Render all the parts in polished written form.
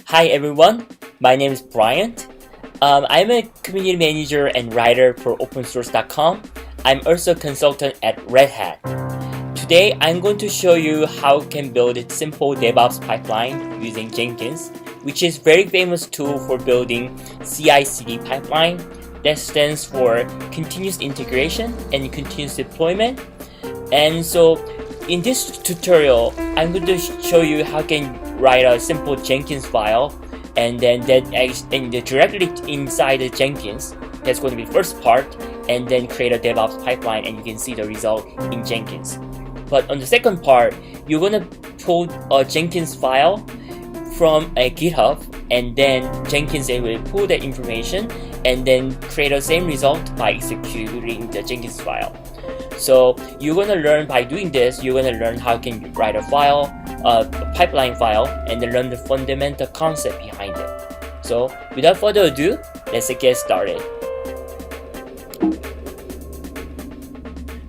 Hi everyone, my name is Bryant. I'm a community manager and writer for opensource.com. I'm also a consultant at Red Hat. Today I'm going to show you how you can build a simple DevOps pipeline using Jenkins, which is a very famous tool for building CI/CD pipeline that stands for continuous integration and continuous deployment. And so in this tutorial, I'm going to show you how you can write a simple Jenkins file and then directly inside the Jenkins. That's going to be the first part, and then create a DevOps pipeline and you can see the result in Jenkins. But on the second part, you're going to pull a Jenkins file from a GitHub, and then Jenkins will pull that information and then create the same result by executing the Jenkins file. So you're going to learn by doing this, you're going to learn how you can write a file, a pipeline file, and then learn the fundamental concept behind it. So without further ado, let's get started.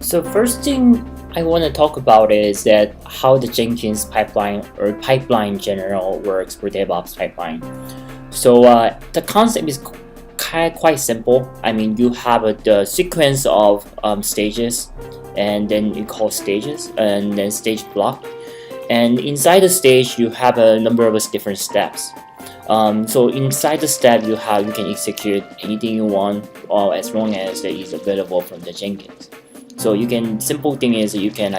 So first thing I want to talk about is that how the Jenkins pipeline or pipeline in general works for DevOps pipeline. So the concept is quite simple. I mean, you have the sequence of stages, and then you call stages, and then stage block. And inside the stage, you have a number of different steps. So inside the step, you can execute anything you want, as long as it is available from the Jenkins. So simple thing is you can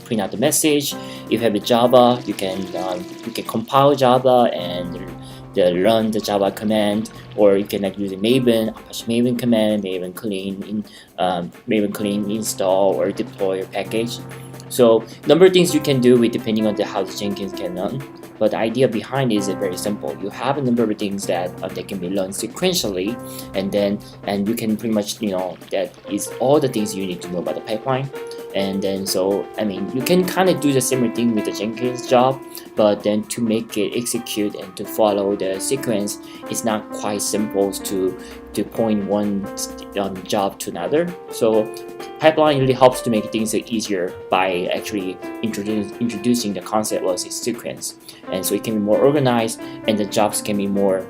print out the message. If you have a Java, you can compile Java and run the Java command, or you can use a Maven, Apache Maven command, Maven clean install or deploy your package. So number of things you can do depending on how the Jenkins can run. But the idea behind it is very simple. You have a number of things that they can be learned sequentially, and you can pretty much that is all the things you need to know about the pipeline. And then you can kind of do the same thing with the Jenkins job, but then to make it execute and to follow the sequence, it's not quite simple to point one job to another. So pipeline really helps to make things easier by actually introducing the concept of a sequence, and so it can be more organized, and the jobs can be more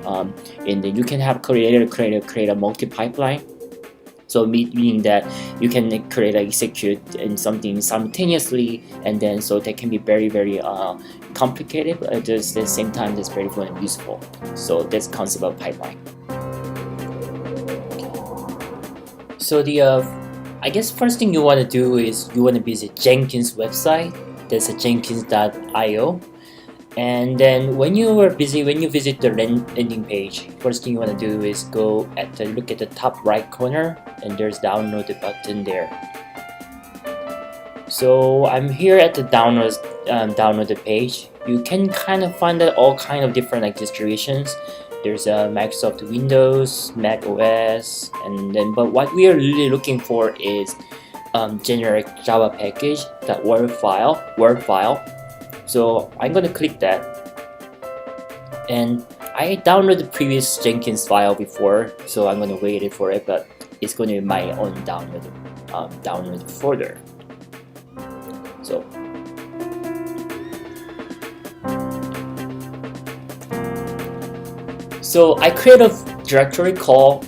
and then you can have create a multi-pipeline. So meaning that you can execute in something simultaneously, and then so that can be very complicated, but at the same time that's very fun and useful. So that's the concept of pipeline. So I guess first thing you want to do is you want to visit Jenkins website. That's a jenkins.io. And then when you visit the landing page, first thing you want to do is look at the top right corner, and there's download the button there. So I'm here at the download the page. You can kind of find all kind of different distributions. There's Microsoft Windows, Mac OS, but what we are really looking for is generic Java package, that Word file. So I'm going to click that, and I downloaded the previous Jenkins file before, so I'm going to wait for it, but it's going to be my own download folder. So I create a directory called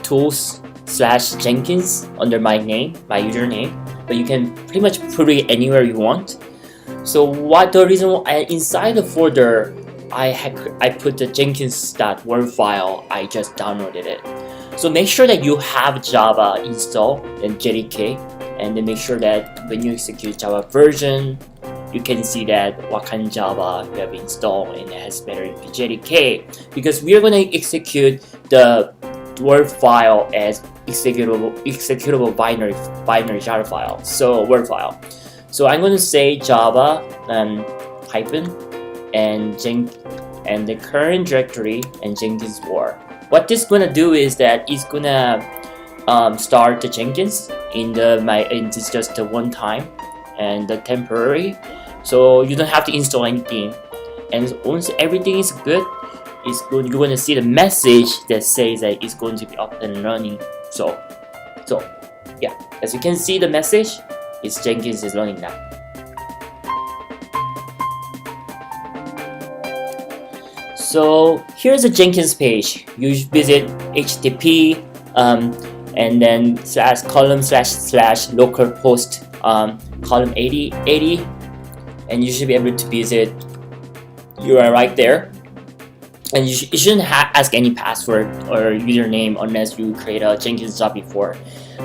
tools/Jenkins under my username. But you can pretty much put it anywhere you want. So inside the folder, I put the Jenkins.word file. I just downloaded it. So make sure that you have Java installed and JDK, and then make sure that when you execute Java version, you can see that what kind of Java you have installed and it has better JDK, because we are going to execute the Word file as executable binary Java file, so Word file. So I'm going to say Java hyphen and the current directory and Jenkins Word. What this is going to do is that it's going to start the Jenkins it's just a one time and the temporary, so you don't have to install anything. And once everything is good, you're going to see the message that says that it's going to be up and running. So yeah, as you can see, the message is Jenkins is running now. So here's a Jenkins page. You visit HTTP and then /column// localhost column 80, and you should be able to visit URL right there. And you shouldn't ask any password or username unless you create a Jenkins job before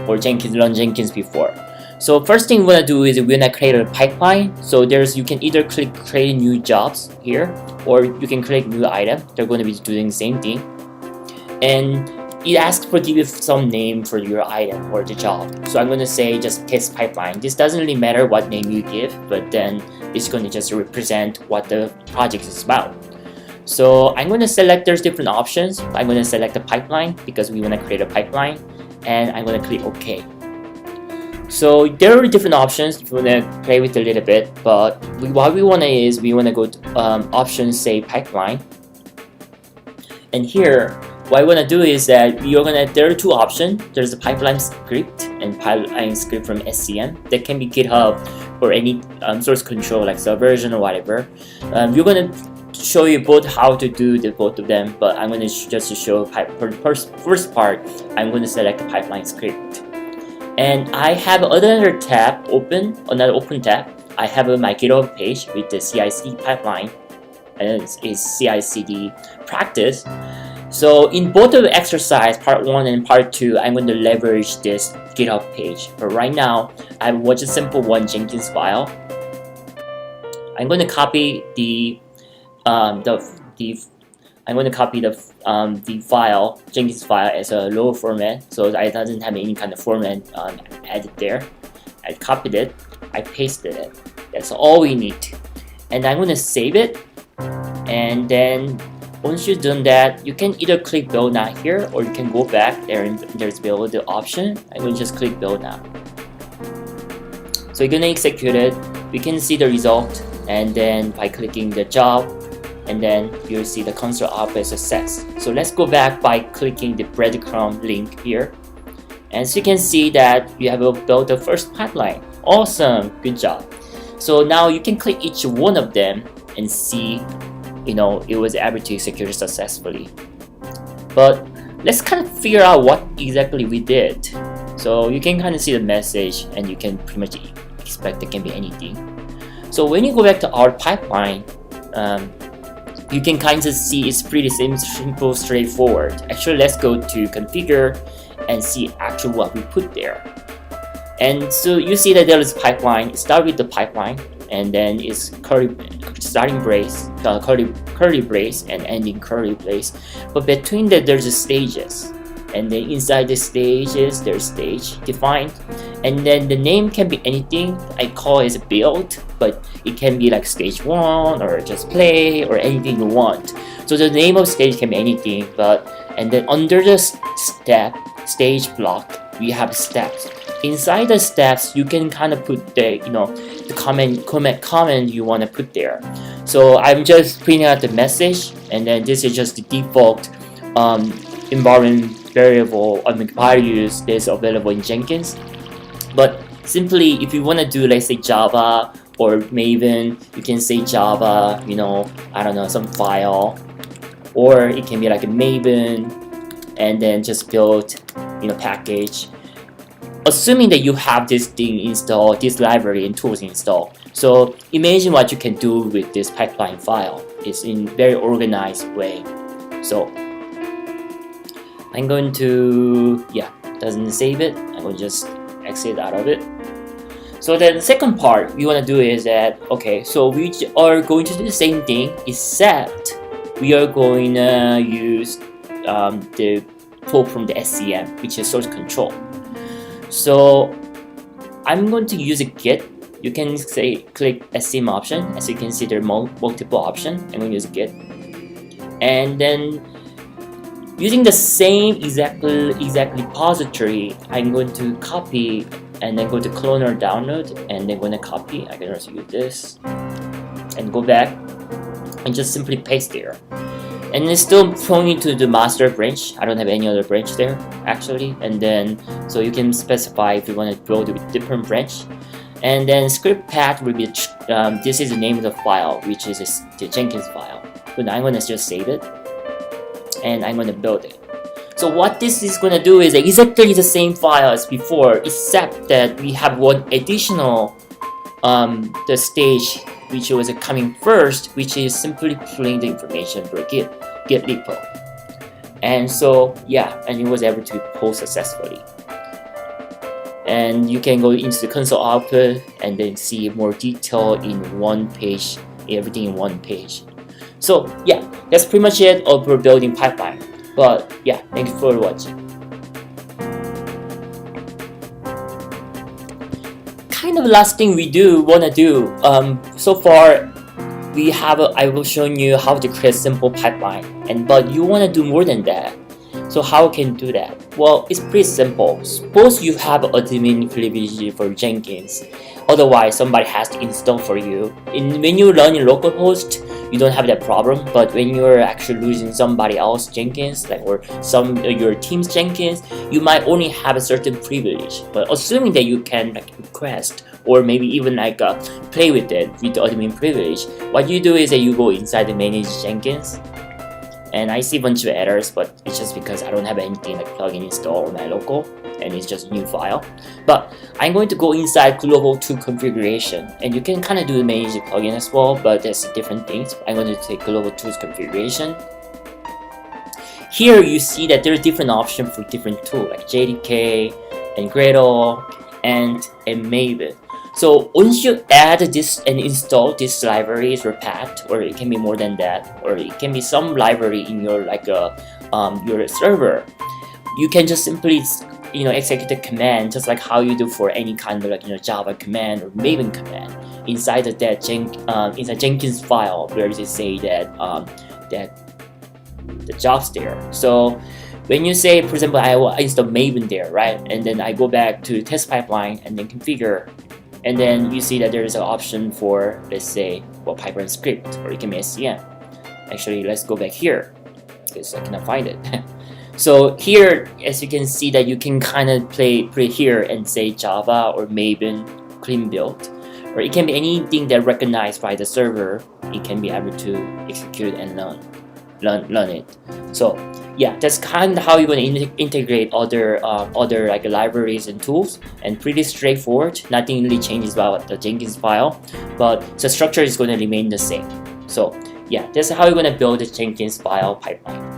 or run Jenkins before. So first thing we're gonna do is we're gonna create a pipeline. So you can either click create new jobs here, or you can click new item. They're going to be doing the same thing. And it asks for give some name for your item or the job. So I'm going to say just test pipeline. This doesn't really matter what name you give, but then it's going to just represent what the project is about. So I'm going to select, there's different options. I'm going to select the pipeline because we want to create a pipeline, and I'm going to click OK. So there are different options if you want to play with it a little bit, but what we want to is we want to go to options, say pipeline. And here, what I want to do is that there are two options. There's a pipeline script and pipeline script from SCM that can be GitHub or any source control like Subversion or whatever. We're going to show you both how to do both of them, but I'm going to just show for the first part. I'm going to select the pipeline script, and I have another open tab. I have my GitHub page with the CI/CD pipeline, and it's CI/CD practice. So in both of the exercise, part 1 and part 2, I'm going to leverage this GitHub page. But right now, I have a simple Jenkins file. I'm going to copy the file, Jenkins file, as a low format, so it doesn't have any kind of format added there. I copied it, I pasted it. That's all we need. And I'm going to save it, and then once you've done that, you can either click build now here, or you can go back there and there's build the option. I'm going to just click build now. So you're going to execute it. We can see the result, and then by clicking the job, and then you'll see the console output success. So let's go back by clicking the breadcrumb link here. And so you can see that you have built the first pipeline. Awesome, good job. So now you can click each one of them and see it was able to execute successfully. But let's kind of figure out what exactly we did. So you can kind of see the message, and you can pretty much expect it can be anything. So when you go back to our pipeline, you can kind of see it's pretty simple, straightforward. Actually, let's go to configure and see actually what we put there. And so you see that there is a pipeline. Start with the pipeline, and then it's starting brace, curly brace, and ending curly brace. But between that, there's the stages, and then inside the stages, there's stage defined, and then the name can be anything. I call it a build, but it can be like stage 1 or just play or anything you want. So the name of stage can be anything, and then under the stage block, we have steps. Inside the steps, you can kind of put the comment you want to put there. So I'm just printing out the message, and then this is just the default environment variable values that's available in Jenkins. But simply, if you want to do, let's say Java or Maven, you can say Java, I don't know, some file, or it can be like a Maven, and then just build, package. Assuming that you have this thing installed, this library and tools installed. So imagine what you can do with this pipeline file. It's in very organized way. So I'm going to, doesn't save it. I'm going to just exit out of it. So then the second part we want to do is that, okay, so we are going to do the same thing, except we are going to use the tool from the SCM, which is source control. So I'm going to use a Git. You can click SCM option. As you can see, there are multiple options. I'm going to use Git, and then using the same exact repository, I'm going to copy and then go to clone or download, and then going to copy. I can also use this and go back and just simply paste there. And it's still pointing to the master branch. I don't have any other branch there actually. And then so you can specify if you want to build with different branch. And then script path will be this is the name of the file, which is the Jenkins file. but I'm gonna just save it and I'm gonna build it. So what this is gonna do is exactly the same file as before, except that we have one additional the stage which was coming first, which is simply pulling the information for Git repo. And so yeah, and it was able to be pulled successfully. And you can go into the console output and then see more detail in one page, everything in one page. So yeah, that's pretty much it for building pipeline. But yeah, thank you for watching. Kind of last thing we wanna do. So far we have I will show you how to create simple pipeline, but you wanna do more than that. So how can you do that? Well, it's pretty simple. Suppose you have admin privilege for Jenkins. Otherwise, somebody has to install for you. When you run in localhost, you don't have that problem. But when you're actually using somebody else Jenkins, or your team's Jenkins, you might only have a certain privilege. But assuming that you can request or maybe even play with it with the admin privilege, what you do is that you go inside the manage Jenkins. And I see a bunch of errors, but it's just because I don't have anything like plugin install on my local, and it's just a new file. But I'm going to go inside global tool configuration, and you can kind of do the manage the plugin as well, but there's different things. I'm going to take global tools configuration. Here you see that there are different options for different tools like JDK and Gradle and Maven. So once you add this and install these libraries or path, or it can be more than that, or it can be some library in your your server, you can just simply execute the command just like how you do for any kind of Java command or Maven command inside of that Jenkins file where you say that the job's there. So when you say, for example, I will install Maven there, right? And then I go back to test pipeline and then configure. And then you see that there is an option for, let's say, pipeline script, or it can be SCM. Actually, let's go back here because I cannot find it. So here, as you can see, that you can kind of play here and say Java or Maven clean build, or it can be anything that recognized by the server. It can be able to execute and learn it. So yeah, that's kind of how you're going to integrate other libraries and tools, and pretty straightforward. Nothing really changes about the Jenkins file, but the structure is going to remain the same. So yeah, that's how you're going to build the Jenkins file pipeline.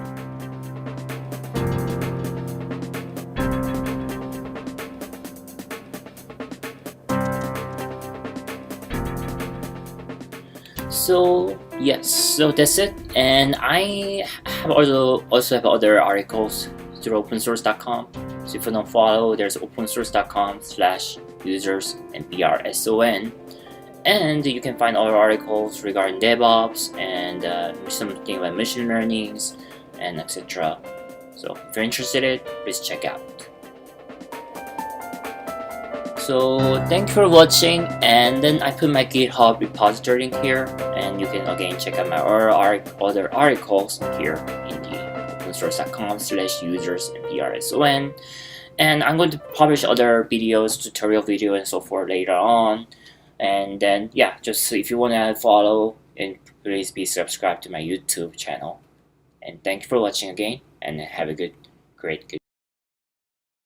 So yes, so that's it. And I have also have other articles through opensource.com. So if you don't follow, there's opensource.com/users and BRSON, and you can find other articles regarding DevOps and something about machine learnings and etc. So if you're interested, please check out. So thank you for watching, and then I put my GitHub repository link here, and you can again check out my other articles here in the opensource.com/users and BRSON. And I'm going to publish other videos, tutorial video and so forth later on. And then yeah, just if you want to follow, and please be subscribed to my YouTube channel. And thank you for watching again, and have a great